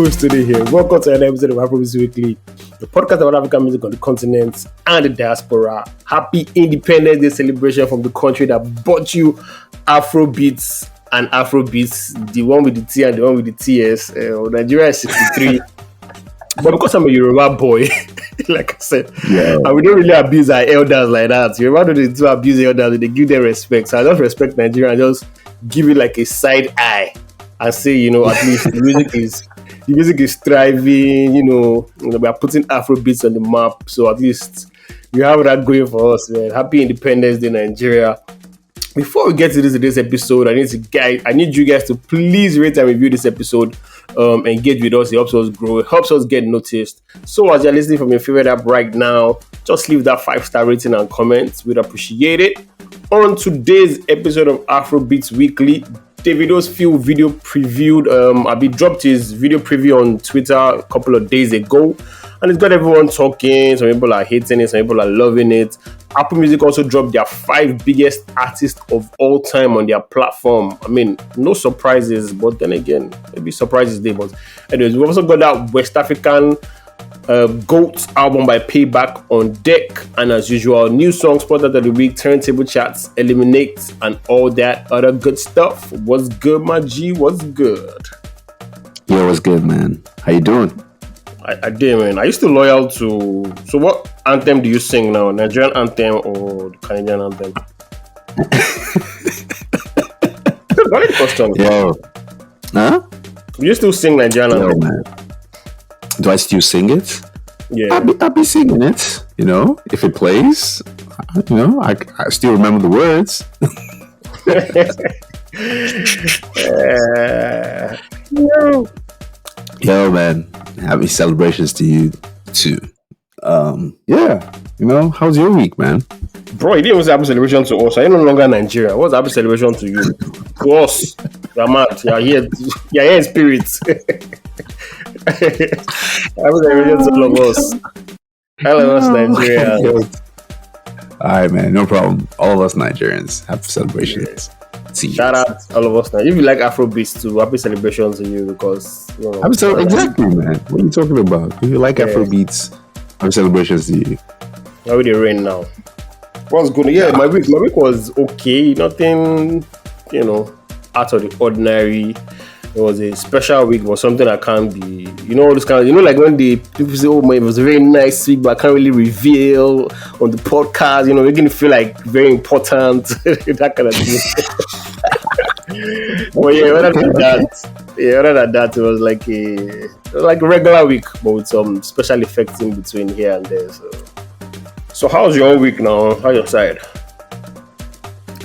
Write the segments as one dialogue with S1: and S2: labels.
S1: host today here. Welcome to another episode of Afrobeats Weekly, the podcast about African music on the continent and the diaspora. Happy Independence Day celebration from the country that brought you Afrobeats and Afrobeats, the one with the T and the one with the TS. Nigeria is 63. But because I'm a Yoruba boy, like I said, and we don't really abuse our elders like that. Yoruba don't do abuse elders, they give them respect. So I just respect Nigeria and just give it like a side eye and say, at least the music is thriving, we are putting Afrobeats on the map. So at least we have that going for us, man. Happy Independence Day, Nigeria. Before we get to today's episode, I need you guys to please rate and review this episode. Engage with us. It helps us grow. It helps us get noticed. So as you're listening from your favorite app right now, just leave that 5-star rating and comments. We'd appreciate it. On today's episode of Afrobeats Weekly, Davido's few video previewed. Abi dropped his video preview on Twitter a couple of days ago, and it's got everyone talking. Some people are hating it, some people are loving it. Apple Music also dropped their 5 biggest artists of all time on their platform. I mean, no surprises, but then again, maybe surprises there. But anyways, we also got that West African GOAT album by PayBac on deck, and as usual, new songs spotted of the week, turntable chats, eliminate, and all that other good stuff. What's good, my G? What's good?
S2: Yo, what's good, man? How you doing?
S1: I did, man. Are you still loyal to... So what anthem do you sing now? Nigerian anthem or the Canadian anthem? Valid question.
S2: Yo. Huh?
S1: Do you still sing Nigerian anthem?
S2: Man. Do I still sing it?
S1: Yeah.
S2: I'll be singing it, if it plays. I still remember the words. Yo, man. Happy celebrations to you too. How's your week, man?
S1: Bro, you didn't even say happy celebration to us. Are you no longer Nigeria? What's happy celebration to you? To us. You're mad. You're here in spirit. Happy celebration to all of us. All of us Nigerians.
S2: Alright, man, no problem. All of us Nigerians. Happy celebrations.
S1: Shout out all of us now. If you like Afrobeats too, happy celebrations to you because
S2: exactly, man. What are you talking about? If you like Afrobeats, happy celebrations to you.
S1: How will they rain now? What's good? Yeah, my week was okay. Nothing, out of the ordinary. It was a special week, but something I can't be, all this kind of, like when the people say, oh man, it was a very nice week, but I can't really reveal on the podcast, making it feel like very important, that kind of thing. But other than that, it was like a regular week, but with some special effects in between here and there. So how's your week now? How's your side?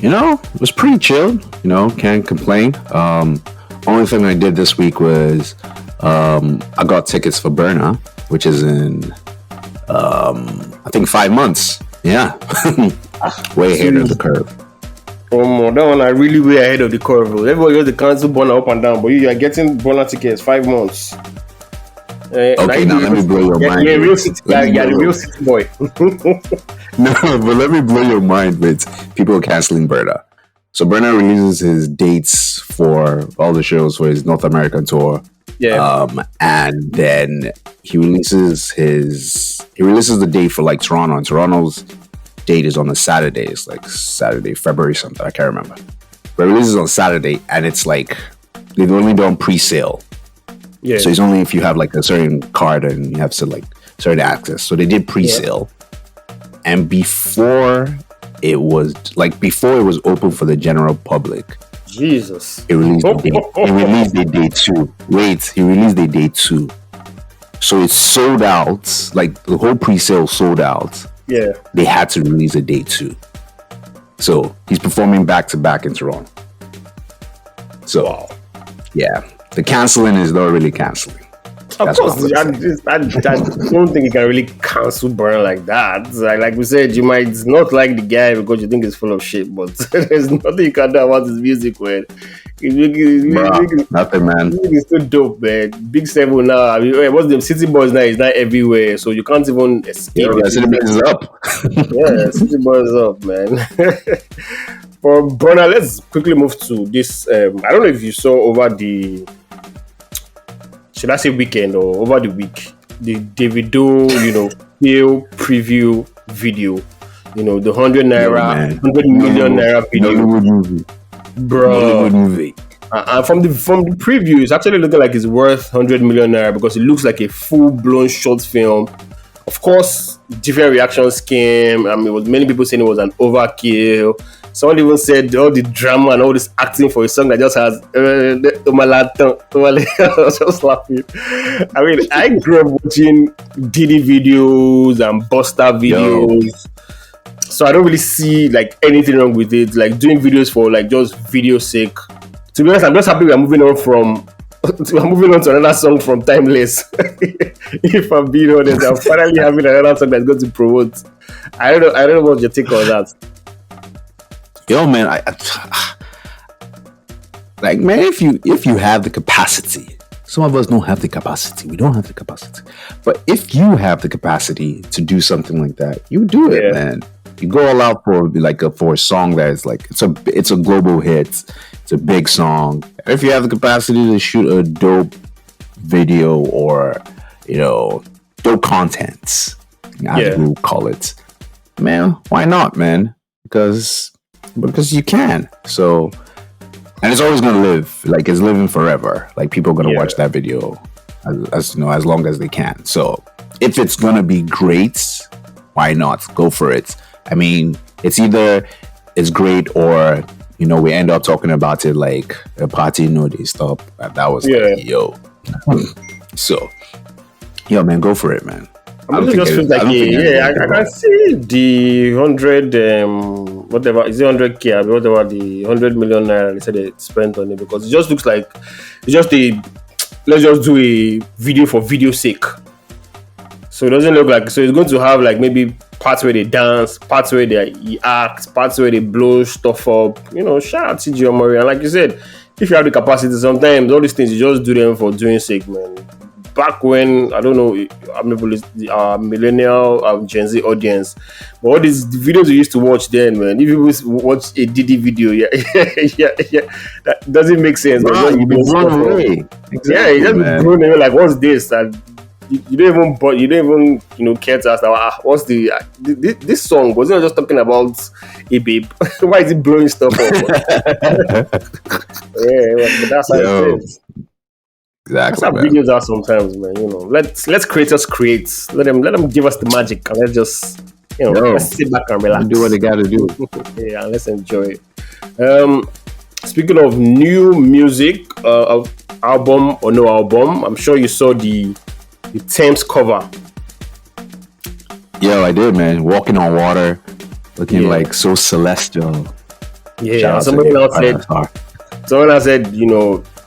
S2: It was pretty chill, can't complain. Only thing I did this week was I got tickets for Burna, which is in I think 5 months. Yeah, way ahead of the curve.
S1: That one I really way ahead of the curve. Everybody goes to cancel Burna up and down, but you are getting Burna tickets 5 months.
S2: Okay, now let me blow your mind.
S1: You're the real city boy.
S2: No, but let me blow your mind with people canceling Burna. So Burna releases his dates for all the shows for his North American tour.
S1: Yeah.
S2: And then he releases the date for like Toronto. And Toronto's date is on a Saturday. It's like Saturday, February something. I can't remember. But it releases on Saturday, and it's like they've only done pre-sale.
S1: Yeah.
S2: So it's only if you have like a certain card and you have certain access. So they did pre-sale. Yeah. And before it was open for the general public.
S1: Jesus.
S2: He released the day 2. Wait, he released the day 2. So it's sold out. Like the whole pre-sale sold out.
S1: Yeah.
S2: They had to release a day 2. So he's performing back to back in Toronto. So wow. Yeah. The canceling is not really canceling.
S1: Of course, I don't think you can really cancel Burna like that. Like we said, you might not like the guy because you think he's full of shit, but there's nothing you can do about his music, man.
S2: Nothing, man.
S1: It's so dope, man. Big 7 now. I mean, what's the City Boys now? Is not everywhere, so you can't even escape.
S2: Yeah, City Boys is up.
S1: Yeah, City Boys is up, man. For Burna, let's quickly move to this. I don't know if you saw over the should I say weekend or over the week, the Davido, Hill preview video, the 100 naira, 100 million naira video, bro. And from the preview, it's actually looking like it's worth 100 million naira because it looks like a full-blown short film. Of course, different reactions came. I mean, many people saying it was an overkill. Someone even said all the drama and all this acting for a song that just has I was just laughing. I mean, I grew up watching Diddy videos and Busta videos. So I don't really see like anything wrong with it. Like doing videos for like just video sake. To be honest, I'm just happy we're moving on to another song from Timeless. If I'm being honest, I'm finally having another song that's going to promote. I don't know what your take on that.
S2: Yo, man, like, man, if you have the capacity, some of us don't have the capacity. We don't have the capacity, but if you have the capacity to do something like that, you do it, man. You go all out for for a song that is like it's a global hit. It's a big song. If you have the capacity to shoot a dope video or dope content, as we would call it, man, why not, man? Because you can. So, and it's always gonna live. Like it's living forever. Like people are gonna watch that video as long as they can. So if it's gonna be great, why not go for it? I mean, it's either it's great or we end up talking about it like a party. They stop. That was like, yo. So, yo, man, go for it, man.
S1: I can see the 100 whatever is it 100k or whatever the 100 million naira they said they spent on it, because it just looks like it's just let's just do a video for video sake. So it doesn't look like, so it's going to have like maybe parts where they dance, parts where they act, parts where they blow stuff up. Shout out to Omori. And like you said, if you have the capacity, sometimes all these things you just do them for doing sake, man. Back when, I don't know, I'm the millennial Gen Z audience, but all these videos we used to watch then, man. If you watch a Diddy video, that doesn't make sense.
S2: Wow, you've been blown away.
S1: Exactly, you just be blown away. Like, what's this? And you don't even care to ask, what's this song? Wasn't just talking about a babe? Why is it blowing stuff up? But that's how it is.
S2: Exactly.
S1: That's how videos are sometimes, man. Let's creators create. Let them give us the magic, and let's just let's sit back and relax.
S2: Do what they gotta do.
S1: Yeah, let's enjoy it. Speaking of new music, album or no album, I'm sure you saw the Tems cover.
S2: Yo, I did, man. Walking on water, looking like so celestial.
S1: Yeah, someone else said,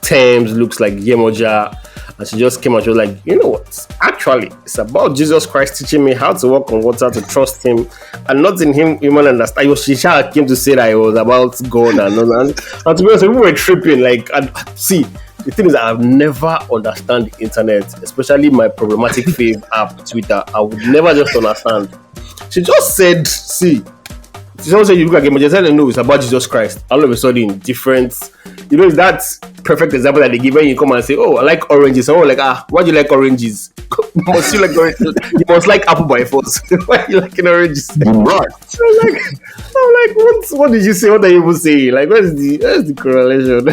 S1: Tems looks like Yemoja, and she just came out. She was like, you know what? Actually, it's about Jesus Christ teaching me how to walk on water, to trust Him, and not in Him human understand. She came to say that it was about God and to be honest, we were tripping. Like, see. The thing is, I've never understand the internet, especially my problematic fave app, Twitter. I would never just understand. She just said, see, she just said, you look at Game, just said, no, it's about Jesus Christ. All of a sudden, different, it's that perfect example that they give when you come and say, oh, I like oranges. Oh, like, why do you like oranges? Must you like oranges? You must like apple by force. Why are you liking oranges?
S2: What?
S1: I'm like, what did you say? What are you even saying? Like, where's the correlation?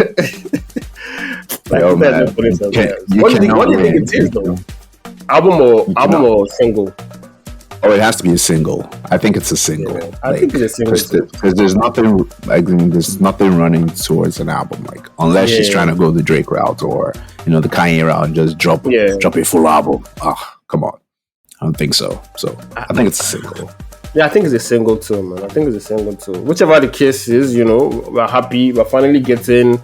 S1: Like,
S2: yo, man,
S1: what do you think it is, though? Album or single?
S2: Oh, it has to be a single. I think it's a single.
S1: Yeah, I think it's a single
S2: because there's nothing running towards an album, like unless she's trying to go the Drake route or the Kanye route and just drop a full album. Come on, I don't think so. So I think it's a single.
S1: Yeah, I think it's a single too, man. Whichever the case is, we're happy. We're finally getting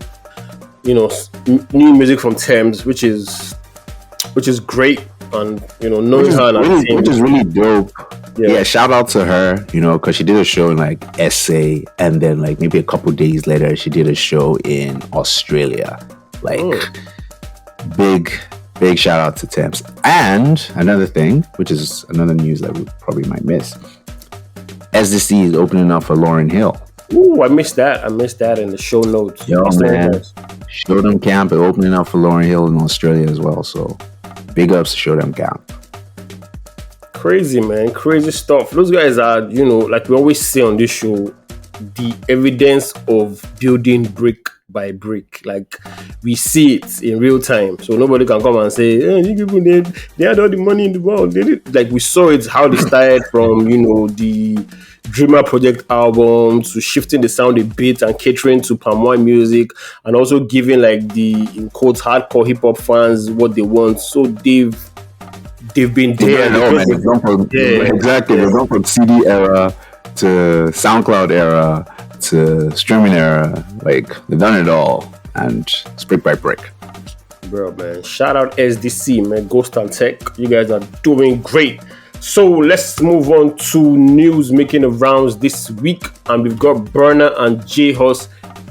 S1: new music from Tems, which is great, and knowing her
S2: which is really dope. Yeah, shout out to her, because she did a show in like SA, and then like maybe a couple days later she did a show in Australia. Like big shout out to Tems. And another thing, which is another news that we probably might miss, SDC is opening up for Lauryn Hill.
S1: Ooh, I missed that in the show notes.
S2: Yo, man. Show Them Camp and opening up for Lauryn Hill in Australia as well. So big ups to Show Them Camp.
S1: Crazy, man. Crazy stuff. Those guys are, like we always say on this show, the evidence of building brick by brick. Like, we see it in real time. So nobody can come and say, you people, they had all the money in the world. They did. Like, we saw it, how they started from, the Dreamer Project album to shifting the sound a bit and catering to Palm Wine music, and also giving, like, the, in quotes, hardcore hip-hop fans what they want. So they've been there.
S2: Exactly. They've gone from CD era to SoundCloud era to streaming era. Like, they've done it all, and it's brick by brick.
S1: Bro, man, shout out SDC, man. Ghost and Tech, you guys are doing great. So let's move on to news making the rounds this week, and we've got Burna and J Hus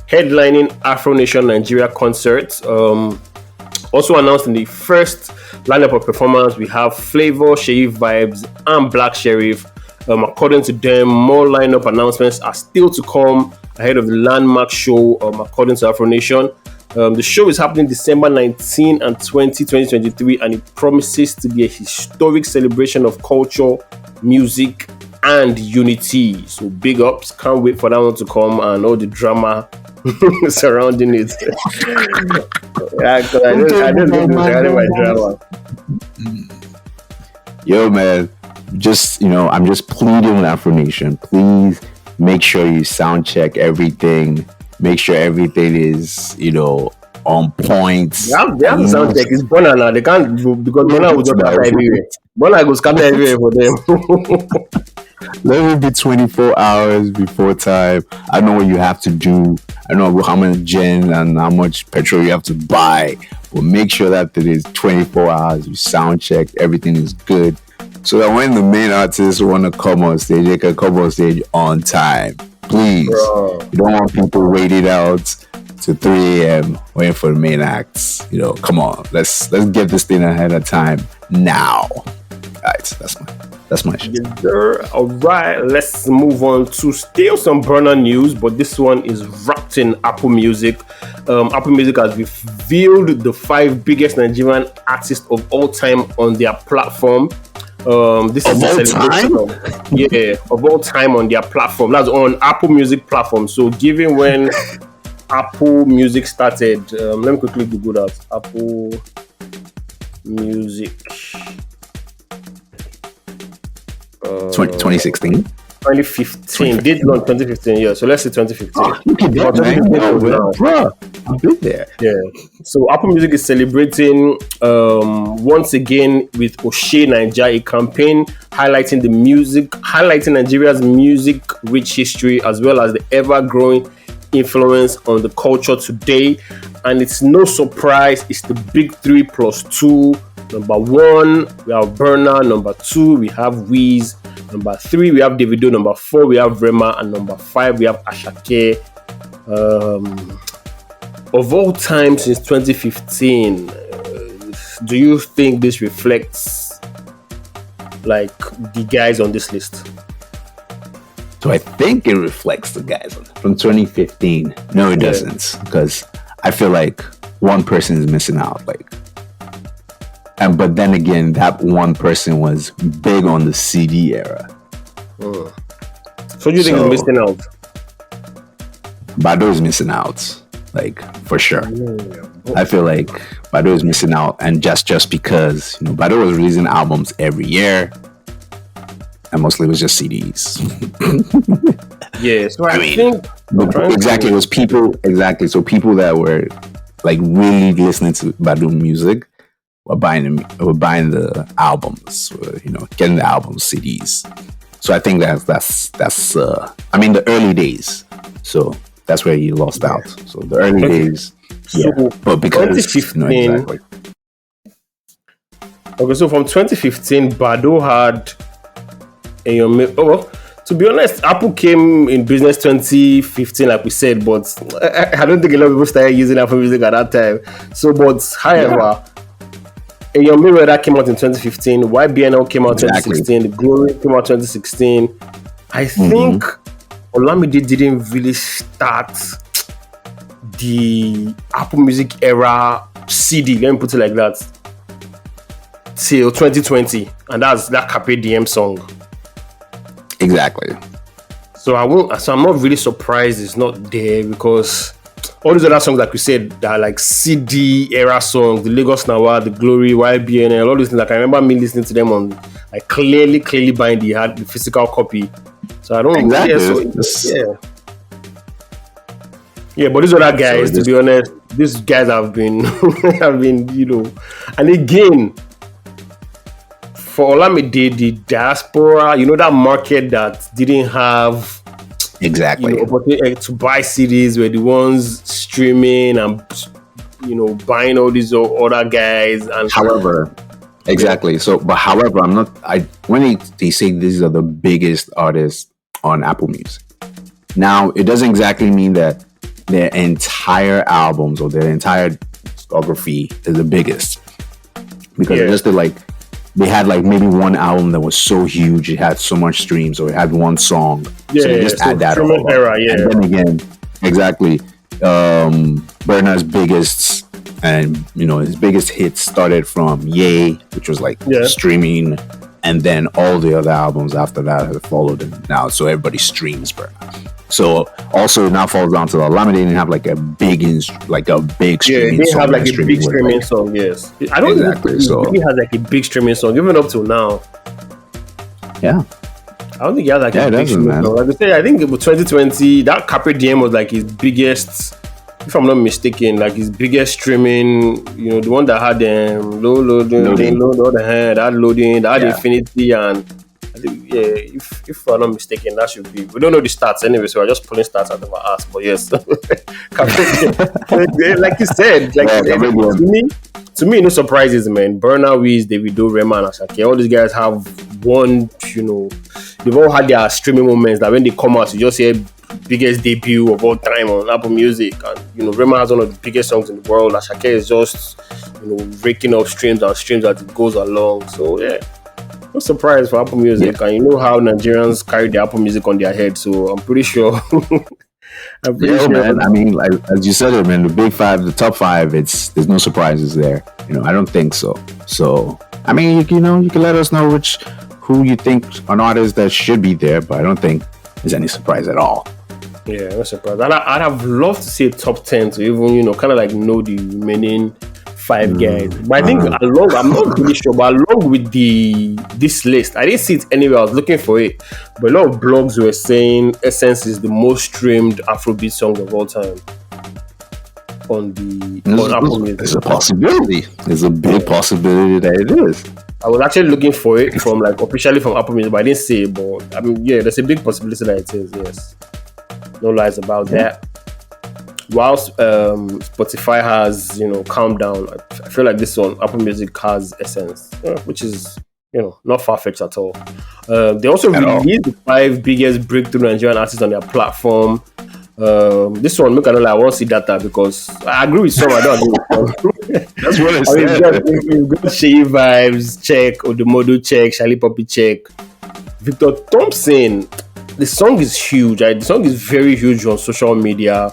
S1: headlining Afro Nation Nigeria concerts. Also announced in the first lineup of performance, we have Flavor, Sheyi Vibes, and Black Sheriff. According to them, more lineup announcements are still to come ahead of the landmark show, according to Afro Nation. The show is happening December 19 and 20, 2023, and it promises to be a historic celebration of culture, music, and unity. So big ups. Can't wait for that one to come and all the drama surrounding it. I don't know my drama.
S2: Yo, man, I'm just pleading with Afro Nation. Please make sure you sound check everything. Make sure everything is, on point.
S1: They have to sound check. It's Burna now. They can't do, because Burna will just scatter everywhere. Burna will scatter everywhere for them.
S2: Let it be 24 hours before time. I know what you have to do. I know how much gin and how much petrol you have to buy. But make sure that it is 24 hours. You sound check. Everything is good. So that when the main artists want to come on stage, they can come on stage on time. Please. Bro. You don't want people waiting out to 3 a.m. waiting for the main acts. Come on. Let's get this thing ahead of time now. Guys, that's my shit.
S1: All right, let's move on to still some Burna news, but this one is wrapped in Apple Music. Apple Music has revealed the 5 biggest Nigerian artists of all time on their platform. This is a celebration of all time on their platform. That's on Apple Music platform. So given when Apple Music started, let me quickly Google that. Apple Music
S2: 2016?
S1: 2015. Did launch 2015, yeah. So let's say 2015.
S2: You can get that, bro. I've been there.
S1: Yeah. So Apple Music is celebrating once again with Oshe Naija, a campaign highlighting Nigeria's music-rich history as well as the ever-growing influence on the culture today. And it's no surprise, it's the big 3 plus 2. Number 1, we have Burna. Number 2, we have Wiz. Number 3, we have Davido. Number 4, we have Rema. And number 5, we have Ashake. Of all time since 2015, do you think this reflects like the guys on this list?
S2: So I think it reflects the guys from 2015. No, it doesn't, because I feel like one person is missing out. But then again, that one person was big on the CD era.
S1: So do you think he's missing out?
S2: Bado is missing out, for sure. I feel like Bado is missing out, and just because Bado was releasing albums every year, and mostly it was just CDs.
S1: So I think
S2: exactly it was people. Exactly, so people that were really listening to Bado music. We're buying the albums, getting the albums, CDs. So I think that's the early days. So that's where you lost out. So the early days, but because
S1: 2015. Okay, so from 2015, Bado had to be honest, Apple came in business 2015, like we said, but I don't think a lot of people started using Apple Music at that time. So, but however. Your Mirror that came out in 2015, YBNL came out in 2016, The Glory came out in 2016. I think Olamide didn't really start the Apple Music era CD, let me put it like that, till 2020, and that's that Carpe Diem song.
S2: Exactly.
S1: So I'm not really surprised it's not there, because all these other songs, like we said, that are like CD era songs, the Lagos Nawa, the Glory, YBNL, all these things. Like I remember me listening to them on, like clearly buying the physical copy. So I don't yeah, but these other guys, to be honest, these guys have been and again, for Olamide, the diaspora, that market that didn't have opportunity to buy CDs, were the ones streaming and buying all these other guys. And
S2: however, So, but however, when they say these are the biggest artists on Apple Music, now it doesn't exactly mean that their entire albums or their entire discography is the biggest, because it just did they had maybe one album that was so huge, it had so much streams, or it had one song. So they just add that all
S1: era,
S2: And then again, Burna's biggest his biggest hits started from Yay, which was streaming, and then all the other albums after that have followed him now. So everybody streams Burna. So also now falls down to the Olamide didn't have a big streaming song.
S1: They have a big streaming song. Yes, I don't think he has a big streaming song even up till now.
S2: Yeah,
S1: I don't think he has a big streaming song. Like I say, I think it was 2020. That Carpe Diem was his biggest, if I'm not mistaken, his biggest streaming. The one that had loading, that loading, that had Infinity, and I think, if I'm not mistaken, that should be. We don't know the stats anyway, so I'm just pulling stats out of our ass. But yes, like you said, to me, no surprises, man. Burna, Wiz, Davido, Rema, and Asake, all these guys have one. They've all had their streaming moments. That when they come out, you just hear biggest debut of all time on Apple Music, and Rema has one of the biggest songs in the world. Asake is just raking up streams and streams as it goes along. So yeah. No surprise for Apple Music, and you know how Nigerians carry the Apple Music on their head, so I'm pretty sure.
S2: Man. I mean, as you said it, man, the big five, the top five, there's no surprises there. I don't think so. So, I mean, you can let us know who you think an artist that should be there, but I don't think there's any surprise at all.
S1: Yeah, no surprise. I'd have loved to see a top 10 to even, kind of know the remaining 5 guys. But I think I'm not really sure, but along with this list, I didn't see it anywhere. I was looking for it, but a lot of blogs were saying Essence is the most streamed Afrobeat song of all time on Apple Music.
S2: There's a possibility. There's a big possibility that it is.
S1: I was actually looking for it from officially from Apple Music, but I didn't see it. But I mean, yeah, there's a big possibility that it is. Yes, no lies about that. Whilst Spotify has calmed down, I feel like this one Apple Music has Essence, which is not far-fetched at all. They also released the 5 biggest breakthrough Nigerian artists on their platform. This one, look at I want to see data, because I agree with some, I don't agree with some.
S2: That's what I said.
S1: We've got Shea Vibes, check. Odumodu, check. Shali Poppy, check. Victor Thompson, the song is huge. The song is very huge on social media.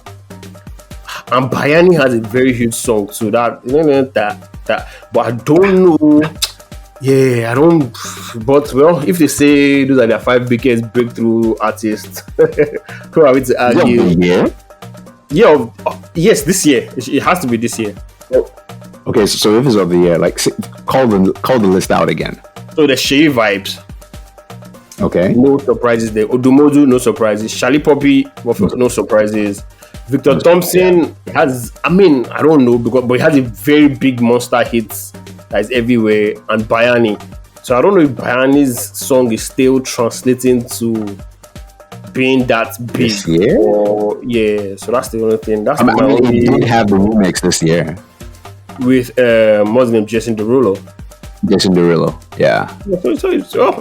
S1: And Bayanni has a very huge song too. But I don't know. Yeah, I don't. But if they say those are their 5 biggest breakthrough artists, who are we to argue? Yes, this year. It has to be this year.
S2: Okay, so if it's of the year, call the list out again.
S1: So the Shea Vibes.
S2: Okay.
S1: No surprises there. Odumodu, no surprises. Shali Poppy, no surprises. Victor Thompson has, I don't know, but he has a very big monster hit that is everywhere, and Bayanni. So I don't know if Bayanni's song is still translating to being that big.
S2: This year?
S1: So that's the only thing. That's
S2: he did have the remix this year.
S1: With, what's his name, Jason Derulo. Yeah. So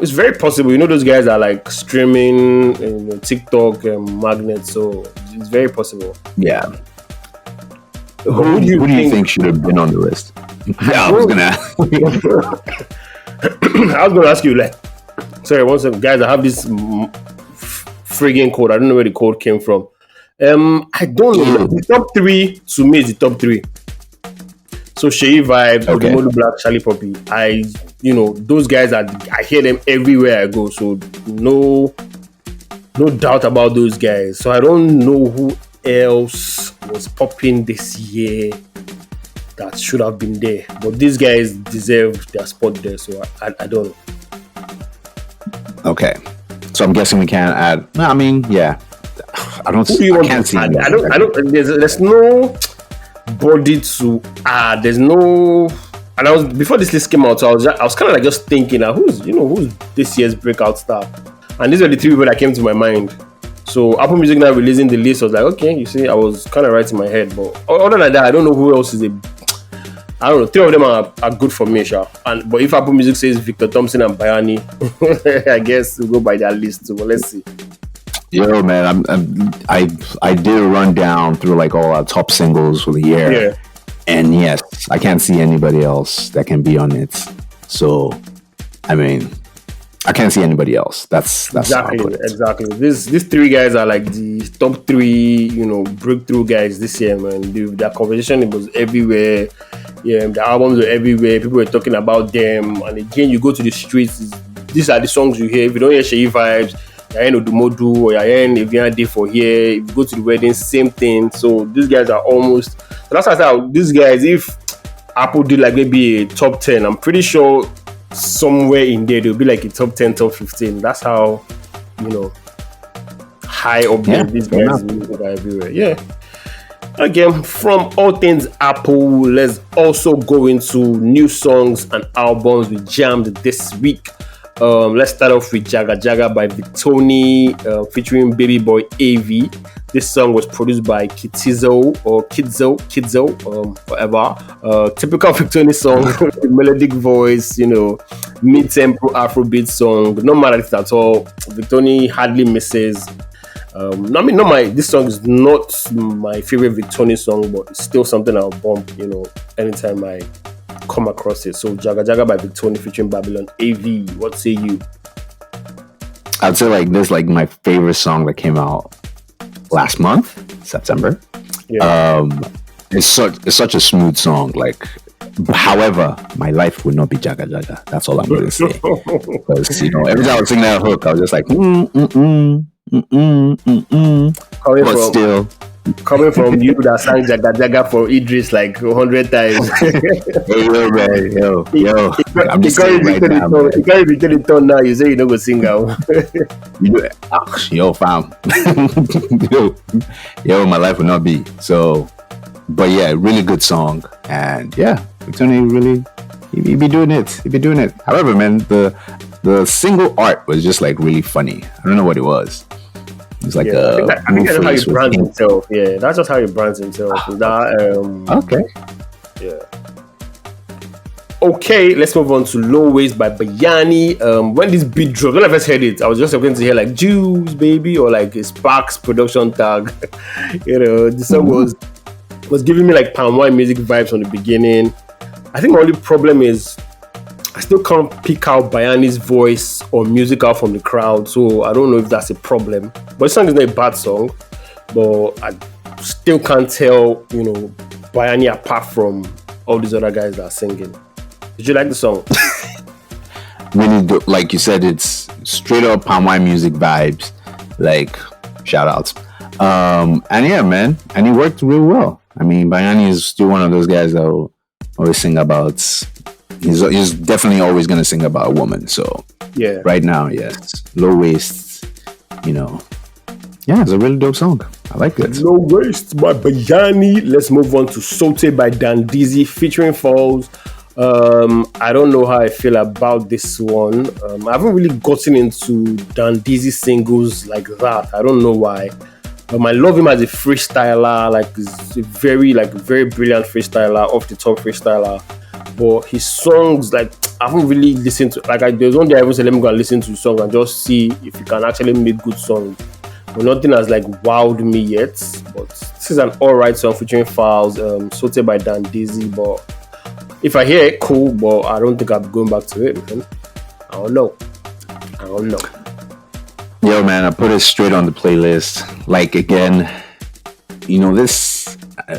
S1: it's very possible. Those guys are streaming TikTok magnets, so it's very possible.
S2: Yeah. Who do you think should have been on the list? Yeah, I was
S1: gonna ask you, sorry, one second, guys. I have this friggin' code. I don't know where the code came from. I don't know. The top three to me is the top three. So Sheyi Vibes,
S2: Okay.
S1: Odumodu Black, Charlie Poppy. Those guys I hear them everywhere I go. So no doubt about those guys. So I don't know who else was popping this year that should have been there. But these guys deserve their spot there. So I don't know.
S2: Okay. So I'm guessing we can't add. No, I mean, yeah.
S1: Who do you
S2: I
S1: want
S2: can't
S1: to
S2: see.
S1: add? I don't. There's no body to add. There's no. And before this list came out, so I was kind of like just thinking, who's this year's breakout star? And these are the three people that came to my mind. So Apple Music now releasing the list, I was like, okay, you see, I was kind of right in my head. But other than that, I don't know who else is I don't know. Three of them are good for me, sure. But if Apple Music says Victor Thompson and Bayanni, I guess we'll go by that list. So let's see.
S2: Yo, man, I did a rundown through like all our top singles for the year,
S1: Yeah.
S2: and yes, I can't see anybody else that can be on it. So, I mean, I can't see anybody else. That's
S1: Exactly,
S2: how I put it.
S1: exactly. These three guys are like the top three, breakthrough guys this year, man. Their conversation, it was everywhere. Yeah, the albums were everywhere. People were talking about them. And again, you go to the streets. These are the songs you hear. If you don't hear Sheyi Vibes, you're hearing Odumodu or you're hearing Evian Day for here. If you go to the wedding, same thing. So these guys are almost. So that's why I said these guys. If Apple did like maybe a top 10, I'm pretty sure somewhere in there there'll be like a top 10, top 15. That's how high up there these guys are everywhere. Yeah. Again, from all things Apple, let's also go into new songs and albums we jammed this week. Let's start off with Jaga by Victony, featuring Babyboy AV. This song was produced by Kidzo, whatever. Typical Victony song, melodic voice, mid-tempo Afrobeat song. No matter at all. Victony hardly misses. This song is not my favorite Victony song, but it's still something I'll bump, anytime I come across it. So Jaga by Victony featuring Babylon AV. What say you?
S2: I'd say like this, like my favorite song that came out last month, September.
S1: Yeah.
S2: It's such a smooth song. Like, however, my life would not be Jaga. That's all I'm going to say. Because every time I was singing that hook, I was just like,
S1: Coming from you that sang Jaga for Idris like 100 times.
S2: Hey, yo, man, yo. I'm just saying right now, man.
S1: You can't return the tone now. You say you don't go sing out.
S2: Yo, fam. yo, my life would not be. So, but yeah, really good song. And yeah, Victony really, he be doing it. However, man, the single art was just like really funny. I don't know what it was. It's like
S1: I think that's how he brands himself. Yeah, that's just how he brands himself.
S2: Okay.
S1: Yeah. Okay, let's move on to Low Waist by Bayanni. When this beat dropped, when I first heard it, I was just going to hear like Juice Baby or like a Sparks production tag. The song was giving me like palm wine music vibes from the beginning. I think my only problem is I still can't pick out Bayanni's voice or music out from the crowd, so I don't know if that's a problem. But the song is not a bad song, but I still can't tell, Bayanni apart from all these other guys that are singing. Did you like the song?
S2: Like you said, it's straight up palm wine music vibes, like shout outs. And yeah, man, and he worked real well. I mean, Bayanni is still one of those guys that will always sing about. He's definitely always going to sing about a woman. So
S1: yeah,
S2: right now, yes, Low Waist, yeah, it's a really dope song. I like it.
S1: Low Waist by Bayanni. Let's move on to Sote by Dandizi featuring Falz. I don't know how I feel about this one. I haven't really gotten into Dandizi singles like that. I don't know why. I love him as a freestyler. Like, he's a very brilliant freestyler, off the top freestyler. But his songs, like, I haven't really listened to. Like, there's one day I even said, let me go and listen to the song and just see if he can actually make good songs. But nothing has like wowed me yet. But this is an alright song featuring Falz, Sote by Dandizi. But if I hear it, cool. But I don't think I'll be going back to it, man. I don't know.
S2: Yo, man, I put it straight on the playlist. Like, again, this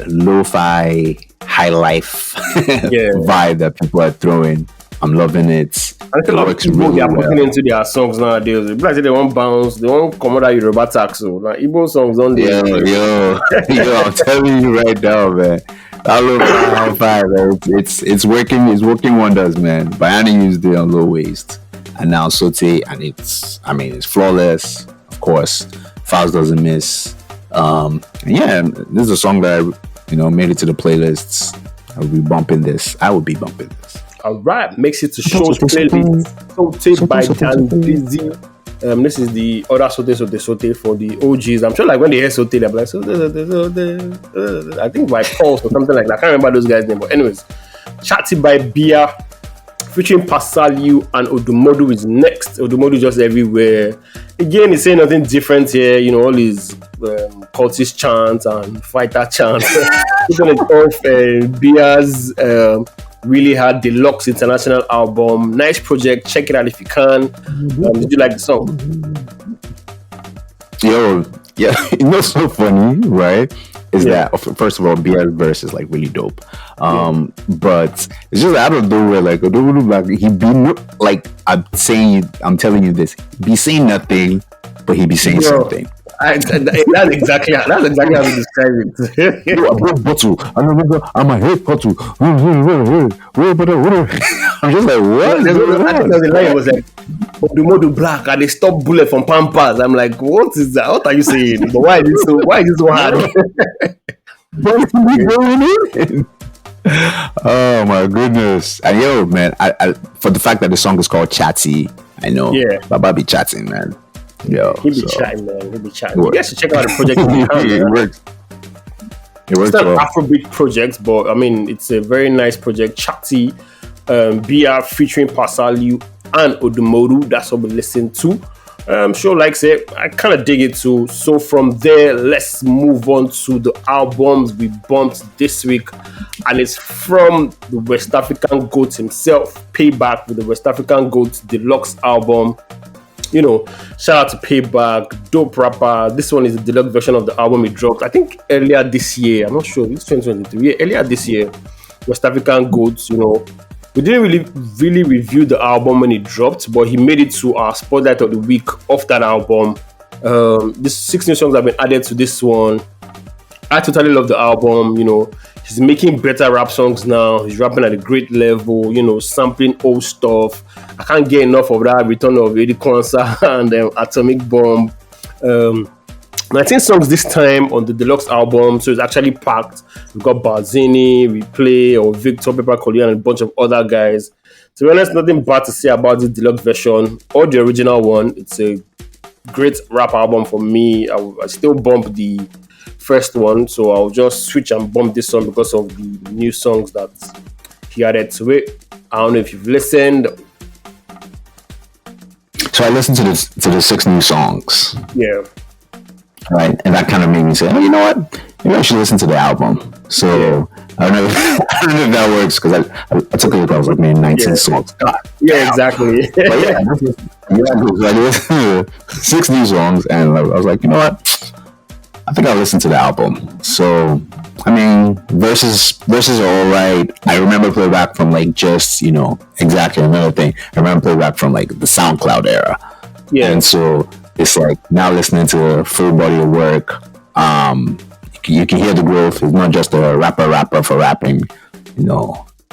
S2: lo-fi high life vibe that people are throwing. I'm loving it.
S1: I feel like people they are putting into their songs nowadays. People like say they want bounce, they want come out Yoruba tax. So like Igbo songs on there.
S2: Yo, I'm telling you right now, man. That lo-fi high vibe, it's working wonders, man. Bayanni used it on Low Waist, and now Sote, and it's flawless. Of course, Falz doesn't miss. And yeah, this is a song that made it to the playlists. I will be bumping this.
S1: All right, makes it to Show's playlist. Sote by Davido. This is the other Sote for the OGs. I'm sure like when they hear Sote, they're like, I think by Falz or something like that. I can't remember those guys' name, but anyways. Chatty by Bia, featuring Salieu and Odumodu is next. Odumodu just everywhere. Again, he's saying nothing different here. All his cultist chants and fighter chants. He's on it off Bia's really hard Deluxe international album. Nice project. Check it out if you can. Did you like the song?
S2: Yo, yeah, so funny, right? Is that first of all, Bia's verse is like really dope. But it's just out of nowhere, like he be like I'm telling you this, be saying nothing, but he be saying something.
S1: That's exactly how we describe it.
S2: I broke bottle. I remember I'm a hate bottle. I'm just like, what?
S1: I think the line was like, Odumodu black and they stop bullet from Pampas. I'm like, what is that? What are you saying? But why is this so hard?
S2: What's going on? Oh my goodness. And yo, man, I for the fact that the song is called Chatty, I know. Yeah. Baba be chatting, man. Yo,
S1: he be chatting, man. He be chatting. You guys should check out the project.
S2: It works.
S1: It's not an Afrobeat project, but I mean, it's a very nice project. Chatty, Bia featuring Salieu and Odumodu. That's what we listen to. Sure likes it. I kind of dig it too. So from there, let's move on to the albums we bumped this week, and it's from the West African GOAT himself, PayBac, with the West African GOAT Deluxe album. Shout out to PayBac, dope rapper. This one is the deluxe version of the album he dropped, I think earlier this year. I'm not sure, it's 2023. Yeah, earlier this year, West African GOAT, we didn't really review the album when it dropped, but he made it to our spotlight of the week of that album. These 6 new songs have been added to this one. I totally love the album. He's making better rap songs now. He's rapping at a great level, sampling old stuff. I can't get enough of that return of Eddie Kwanzaa and Atomic Bomb. 19 songs this time on the Deluxe album, so it's actually packed. We've got Bayanni, Replay, or Victor, Pepper Collier, and a bunch of other guys. To be honest, nothing bad to say about the Deluxe version or the original one. It's a great rap album for me. I still bump the first one, so I'll just switch and bump this one because of the new songs that he added to it. I don't know if you've listened.
S2: So I listened to the 6 new songs.
S1: Yeah.
S2: Right, and that kind of made me say, oh, you know what? Maybe I should listen to the album. So I don't know if that works, because I took a look. I was like, man, 19 songs. God,
S1: yeah, exactly.
S2: But yeah, I listened to 6 new songs, and I was like, you know what? I think I'll listen to the album. So I mean, verses are all right. I remember playback from like just exactly another thing. I remember playback from like the SoundCloud era. Yeah, and so it's like now listening to a full body of work. You can hear the growth. It's not just a rapper for rapping.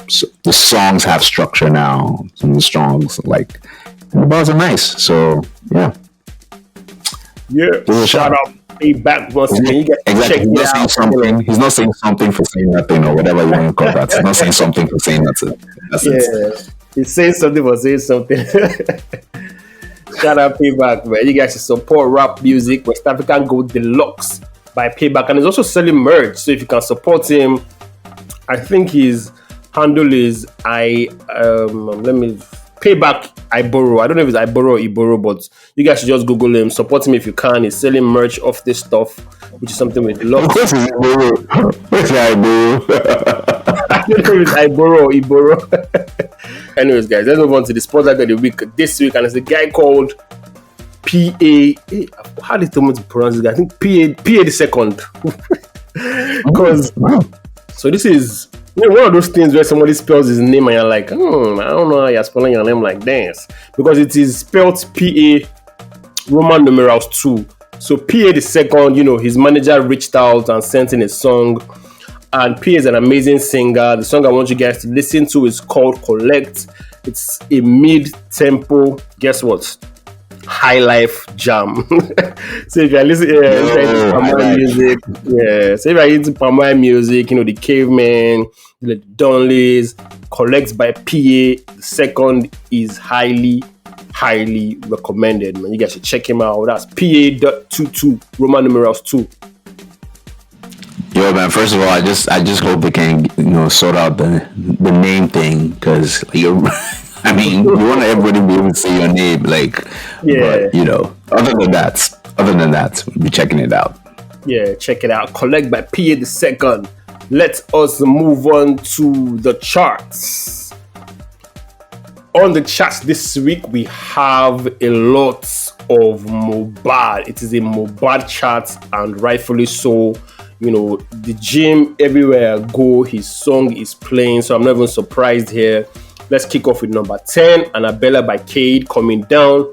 S2: So the songs have structure now. Some of the songs and the bars are nice. So yeah.
S1: Shout out PayBac once again. You get
S2: exactly. He's not saying something. He's not saying something for saying nothing or whatever you want to call that. He's not saying something for saying nothing. That's it.
S1: He's saying something for saying something. Shout out PayBac, man. You guys should support rap music. West African GOAT Deluxe by PayBac, and he's also selling merch. So if you can support him, I think his handle is PayBac I borrow. I don't know if it's I borrow or Iboro, but you guys should just Google him. Support him if you can. He's selling merch of this stuff, which is something with Deluxe.
S2: Of course, it's Iboro. Where's Iboro?
S1: I don't know if it's I borrow or Iboro. Anyways, guys, let's move on to the spotlight of the week this week, and it's a guy called PA. How did someone pronounce this guy? I think PA the second. Because so this is one of those things where somebody spells his name and you're like, I don't know how you're spelling your name like this, because it is spelled PA Roman numerals 2. So PA the second, his manager reached out and sent in a song, and PA is an amazing singer. The song I want you guys to listen to is called Collect. It's a mid-tempo, guess what? High life jam. So if you're listening, to Pamaya music, so if you're into Pamaya music, the Cavemen, the Donleys, Collects by PA. The second is highly recommended, man. You guys should check him out. That's PA.22 Roman numerals 2.
S2: Yo, man. First of all, I just hope they can sort out the name thing, because I mean, you want everybody to be able to say your name, like, yeah. But, other than that, we'll be checking it out.
S1: Yeah, check it out. Collect by PA the second. Let us move on to the charts. On the charts this week, we have a lot of Mohbad. It is a Mohbad chart, and rightfully so. The gym, everywhere I go, his song is playing, so I'm not even surprised here. Let's kick off with number 10, Annabella by Cade, coming down.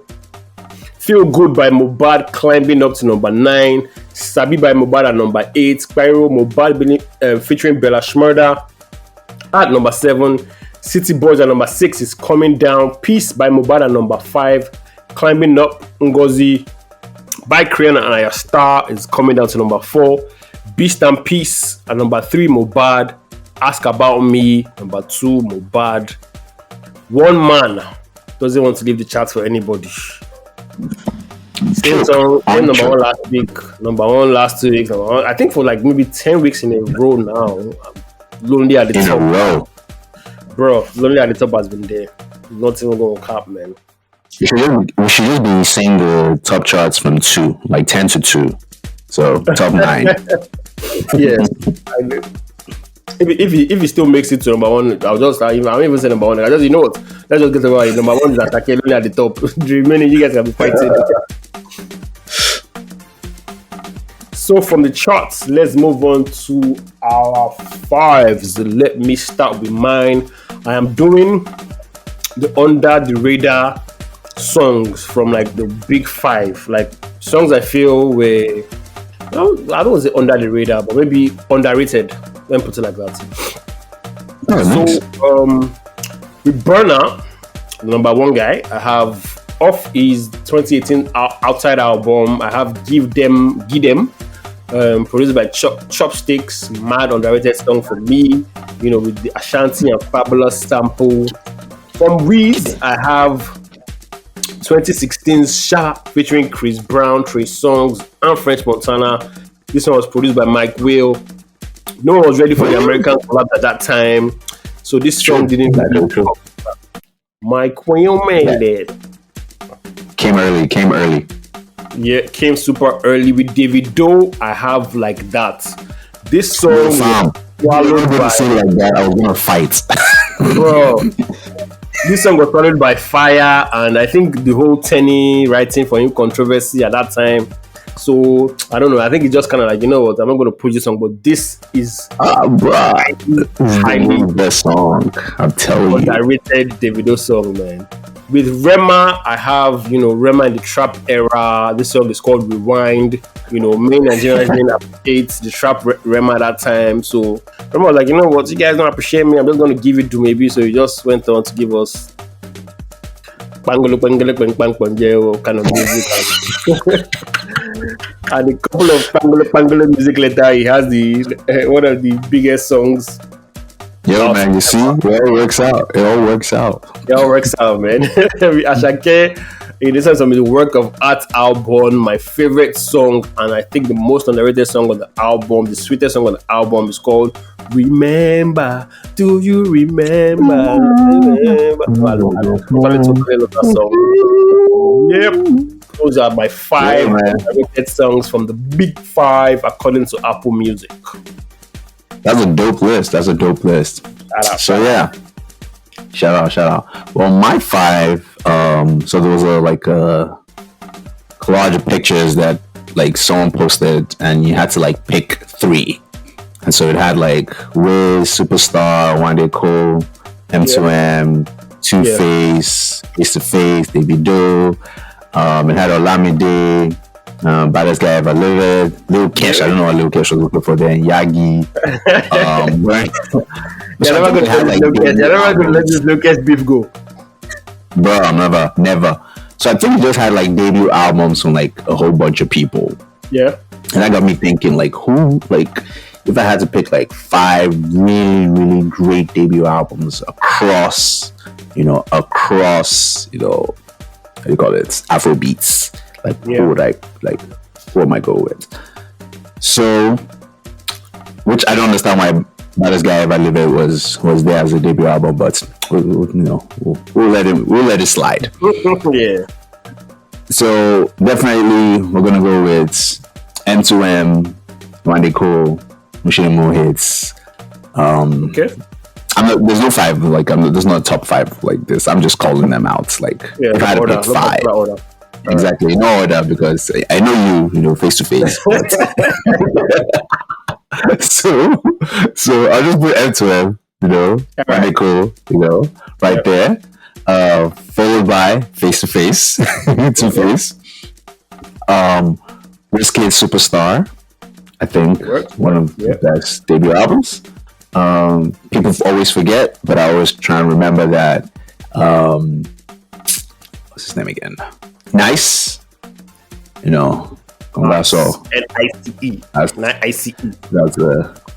S1: Feel Good by Mohbad climbing up to number 9. Sabi by Mohbad at number 8. Spyro Mohbad featuring Bella Shmurda at number 7. City Boys at number 6 is coming down. Peace by Mohbad at number 5. Climbing up, Ngozi by Kriana and Aya Star is coming down to number 4. Beast and Peace at number 3, Mohbad. Ask About Me, number 2, Mohbad. One Man doesn't want to leave the charts for anybody. Same song, same number 1 last week, number 1 last 2 weeks. I think for like maybe 10 weeks in a row now. Lonely at the top.
S2: In a row.
S1: Bro, Lonely at the Top has been there. Not even going to cap, man.
S2: We should just be saying the top charts from 2, like 10 to 2. So, top 9.
S1: Yeah, I know. If he still makes it to number 1, I won't even say number 1. I just, what? Let's just get about it. Number 1 is Atake Lonely at the top. The remaining, you guys can be fighting. So from the charts, let's move on to our 5s. Let me start with mine. I am doing the under the radar songs from like the big 5, like songs I feel were, I don't want to say under the radar, but maybe underrated. Let me put it like that. With Burna, the number 1 guy, I have off his 2018 Outside album. I have Give Them, produced by Chopsticks, mad underrated song for me. With the Ashanti and Fabulous sample. From Weeds, I have 2016's Sha featuring Chris Brown, Trey Songz, and French Montana. This one was produced by Mike Will. No one was ready for the American collab at that time, so this song didn't Mike Will made it.
S2: Came early.
S1: Yeah, came super early. With Davido, I have Like That. This song was swallowed by...
S2: say like that, I was gonna fight.
S1: Bro, this song was swallowed by fire, and I think the whole Tenny writing for him controversy at that time. So I don't know. I think it's just kind of like, what? I'm not going to push this song, but this is highly
S2: the song. I'm telling you,
S1: underrated Davido song, man. With Rema, I have Rema in the trap era. This song is called Rewind. Main Nigerians didn't appreciate the trap Rema at that time. So Rema was like, what? You guys don't appreciate me. I'm just going to give it to maybe. So he just went on to give us Bangolo kind of music. And a couple of Pangolo music later, he has the one of the biggest songs.
S2: Yo, man, you see? It all works out. It all works out,
S1: man. Ashake, this is the work of art album, my favorite song, and I think the most underrated song on the album, the sweetest song on the album is called Remember. Do you remember? Yep. Those are my 5 underrated songs from the big 5 according to Apple Music.
S2: That's a dope list. So yeah, shout out. Well, my 5. So there was a collage of pictures that like someone posted, and you had to like pick 3. And so it had like Wiz, Superstar, One Day Cole, M2M, Two Face, Face to Face, Davido. It had Olamide, Baddest Guy Ever Lived, Lil Kesh. I don't know what Lil Kesh was looking for then. Yagi.
S1: You're never gonna let this Lil Kesh beef go.
S2: Bro, never. So I think he just had like debut albums from like a whole bunch of people.
S1: Yeah.
S2: And that got me thinking, like, who, like, if I had to pick like 5 really, really great debut albums across, how do you call it? Afrobeats. Like, who am I going with? So, which I don't understand why Baddest Guy Ever Lived was there as a debut album, but we'll let it slide.
S1: Yeah.
S2: So definitely we're gonna go with M2M, One Cole, Machine More Hits.
S1: Okay.
S2: There's no 5. Like, there's not a top 5 like this. I'm just calling them out. Like, if I had to pick 5, exactly, in no order, because I know you face to face. So I'll just put M2M, One Cole, right there. Followed by Face to Face, Two Face. Wizkid Superstar, I think one of the best debut albums. People always forget, but I always try and remember that. What's his name again? Nice. Congaso.
S1: Nice.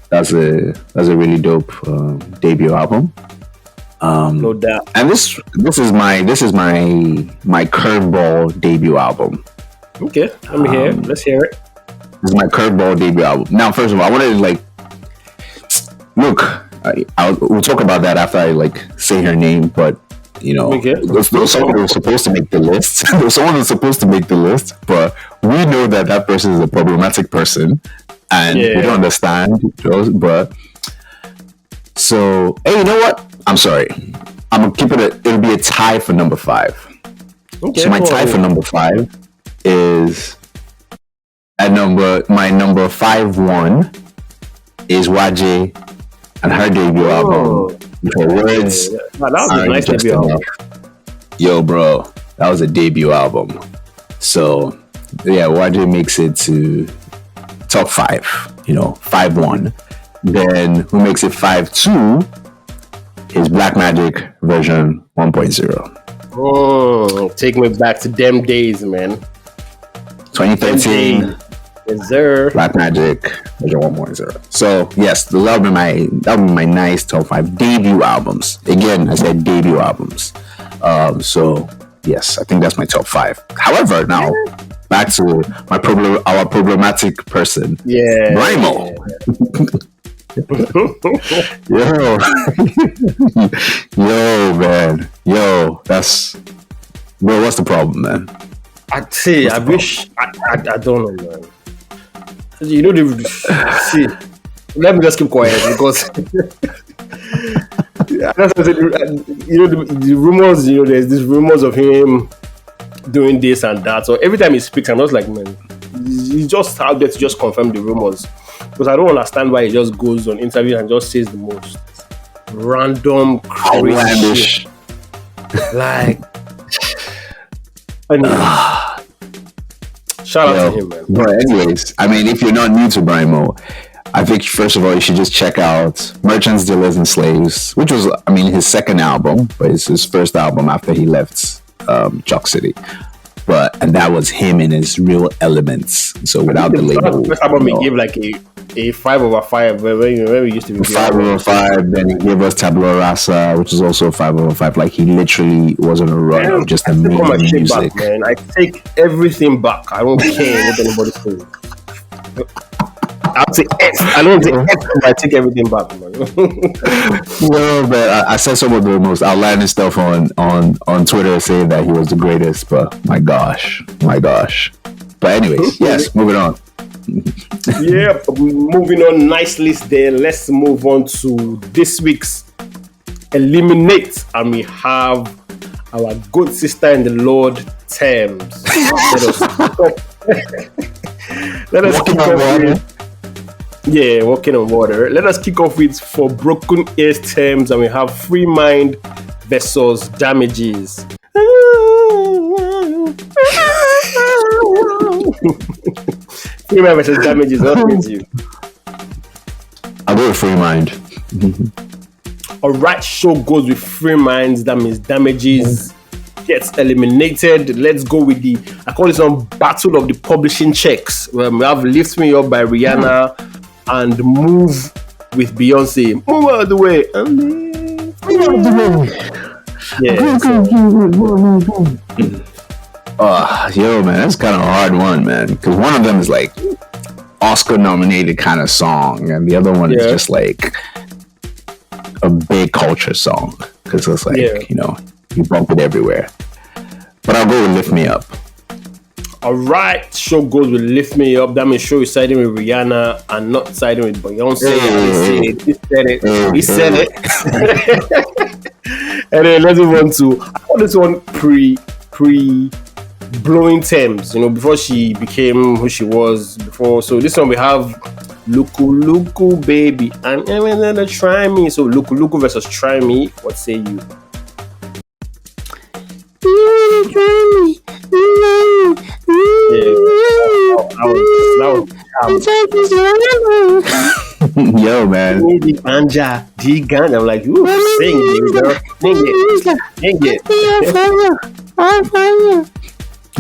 S2: That's a really dope debut album.
S1: No doubt.
S2: And this is my curveball debut album.
S1: Okay, let me hear it. Let's hear it.
S2: This is my curveball debut album. Now, first of all, I wanted to we'll talk about that after I say her name, but there's someone who's supposed to make the list. There's someone who's supposed to make the list, but we know that person is a problematic person, and we don't understand. But so, hey, you know what? I'm sorry. I'm gonna keep it. It'll be a tie for number 5.
S1: Okay,
S2: so my tie for number 5 is my number 5-1 is YJ and her debut album. Her words.
S1: That was a nice debut album.
S2: Yo, bro, that was a debut album. So yeah, YJ makes it to top 5. 5-1. Then who makes it 5-2 is Black Magic version 1.0.
S1: Take me back to them days, man.
S2: 2013.
S1: Yes, sir.
S2: Black Magic version 1.0. So yes, that'll be my nice top 5 debut albums. Again, I said debut albums. So yes, I think that's my top 5. However, now back to our problematic person.
S1: Yeah.
S2: Brymo. Yo, man. Yo, bro, what's the problem, man?
S1: I wish I don't know, man. See, let me just keep quiet because the rumors, there's these rumors of him doing this and that. So every time he speaks, I'm just like, man, he's just out there to just confirm the rumors. Because I don't understand why he just goes on interview and just says the most random, crazy shit. Like, shout out to him, man.
S2: But anyways, I mean, if you're not new to Brymo, I think first of all you should just check out Merchants, Dealers, and Slaves, which was, his second album, but it's his first album after he left Chalk City. And that was him in his real elements. So without the label,
S1: the first album he gave like a 5/5 when we used to be
S2: 5/5. Then he gave us Tabula Rasa, which is also 5/5. Like he literally was on a run of just amazing music.
S1: Back, man. I take everything back. I don't care what anybody says. I'll say X. I don't say X, but I take everything back, man.
S2: Well, but I said some of the most outlandish stuff on Twitter saying that he was the greatest, but my gosh. But anyways, yes, moving on.
S1: Yeah, moving on. Nice list there. Let's move on to this week's Eliminate, and we have our good sister in the Lord, Tems. Let us kick off with Yeah, walking on water. Let us kick off with For Broken Ears Tems, and we have Free Mind versus Damages. Free Mind versus Damages. What with you?
S2: I'll go with Free Mind.
S1: All right, show goes with Free Minds. That means Damages gets eliminated. Let's go with I call this one Battle of the Publishing Checks. We have Lift Me Up by Rihanna and Move with Beyonce. Move out of the way.
S2: Yo, man, that's kind of a hard one, man. Because one of them is like Oscar-nominated kind of song, and the other one is just like a big culture song. Because it's like, you know, you bump it everywhere. But I'll go with Lift Me Up.
S1: All right, show goes with Lift Me Up. That means show is siding with Rihanna and not siding with Beyonce. He said it. Anyway, let's move on to, I call this one pre blowing Tems, you know, before she became who she was before. So this one we have Luku Baby and then Try Me. So Luku versus Try Me. What say you?
S2: Yo, man.
S1: I'm like, ooh, sing it.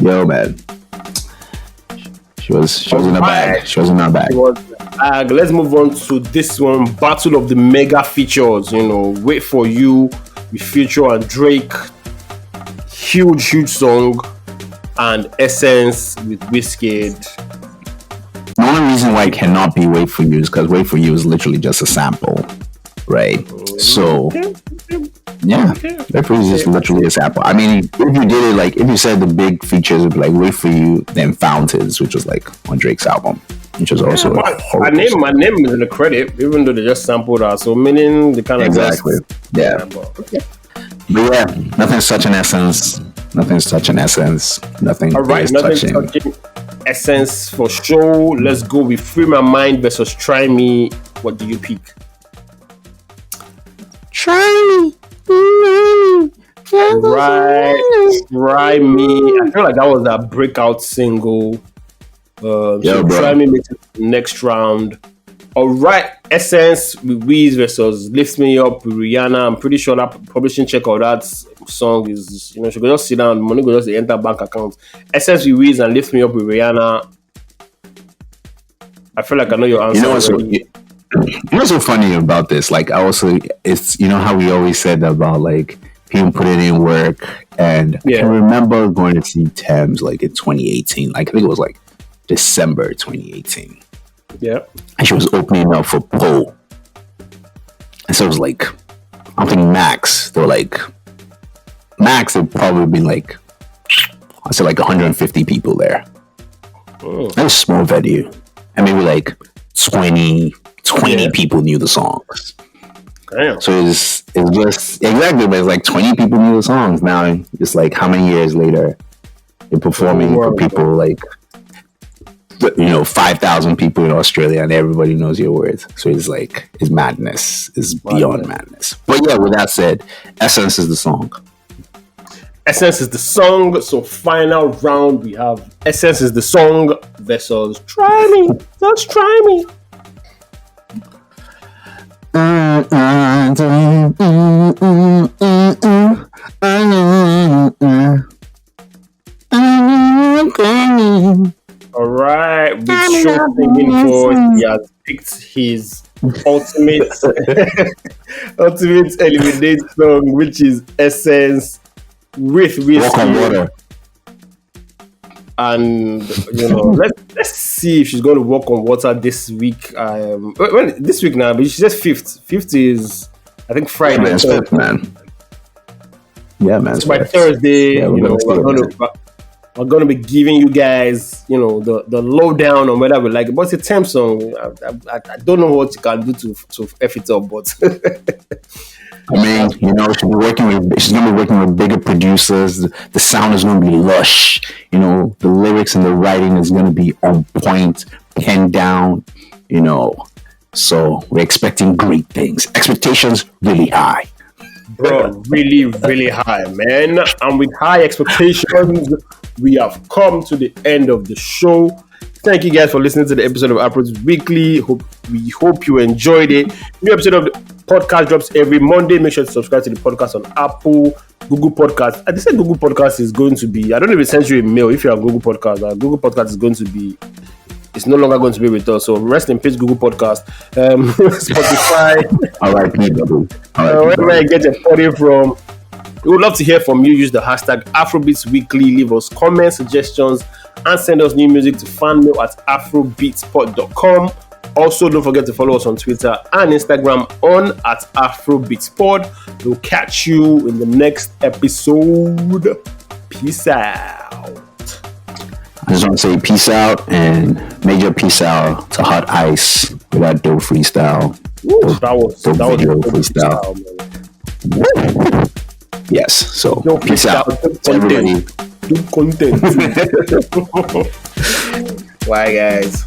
S2: Yo, man. She was in her bag.
S1: Let's move on to this one, Battle of the Mega Features. You know, Wait For You with Future and Drake. Huge song. And Essence with Wizkid.
S2: The only reason why it cannot be Wait For You is because Wait For You is literally just a sample, right? So, yeah, Wait For You is just literally a sample. I mean, if you did it, like, if you said the big features would be like Wait For You, then Fountains, which was like on Drake's album, which was also
S1: my name is in the credit, even though they just sampled us. So, meaning the kind of
S2: exactly, But yeah, nothing's touching Essence. Nothing's touching Essence. Nothing.
S1: All right, nothing's touching Essence for sure. Let's go with Free My Mind versus Try Me. What do you pick?
S2: Try Me.
S1: Right, Try Me. I feel like that was a breakout single. Try Me makes it next round. All right, Essence with Wiz versus Lift Me Up with Rihanna. I'm pretty sure that publishing check of that song is, you know, she could just sit down, money could just enter bank account. Essence with Wiz and Lift Me Up with Rihanna. I feel like I know your answer.
S2: You know what's so funny about this? Like, it's, you know how we always said about like people putting in work, and I can remember going to see Tems like in 2018. Like, I think it was like December 2018.
S1: Yeah.
S2: And she was opening up for Poe. And so it was like, I think Max, they were like, Max would probably be like, I said like 150 people there. That was a small venue. And maybe like 20 people knew the songs.
S1: Damn.
S2: So it's just, exactly, but it's like 20 people knew the songs. Now it's like how many years later you're performing for people like, you know, 5,000 people in Australia and everybody knows your words. So it's like, it's madness. It's beyond madness. But yeah, with that said, Essence is the song.
S1: Essence is the song. So final round, we have Essence is the song versus Try Me. Just Try Me. All right, with Show singing for, he has picked his ultimate eliminate song, which is Essence with
S2: Walk on Water.
S1: And you know, let's see if she's going to walk on water this week. This week now, but she says fifth. Fifth is, I think, Friday.
S2: Yeah, man, fifth, man. Yeah, man.
S1: So by Thursday,
S2: yeah,
S1: you know, we're going to be giving you guys, you know, the lowdown on whether we like it. But it's a Tems song. I don't know what you can do to F it up, but
S2: I mean, you know, she's going to be working with bigger producers. The sound is going to be lush. You know, the lyrics and the writing is going to be on point, penned down. You know, So we're expecting great things. Expectations really high.
S1: Bro, really, really high, man. And with high expectations, we have come to the end of the show. Thank you guys for listening to the episode of Afrobeats Weekly. We hope you enjoyed it. New episode of the podcast drops every Monday. Make sure to subscribe to the podcast on Apple, Google Podcasts. I said Google Podcasts is going to be, I don't know if it sends you a mail if you're on Google Podcasts. Google Podcasts is going to be, it's no longer going to be with us. So rest in peace, Google Podcast. Spotify. Wherever you get your audio from. We would love to hear from you. Use the hashtag Afrobeats Weekly. Leave us comments, suggestions, and send us new music to fanmail at afrobeatspod.com. Also, don't forget to follow us on Twitter and Instagram on at afrobeatspod. We'll catch you in the next episode. Peace out.
S2: I just want to say peace out and major peace out to Hot Ice with that dope freestyle.
S1: That was
S2: video freestyle. Yes, so peace out to everybody.
S1: Content. Bye, guys.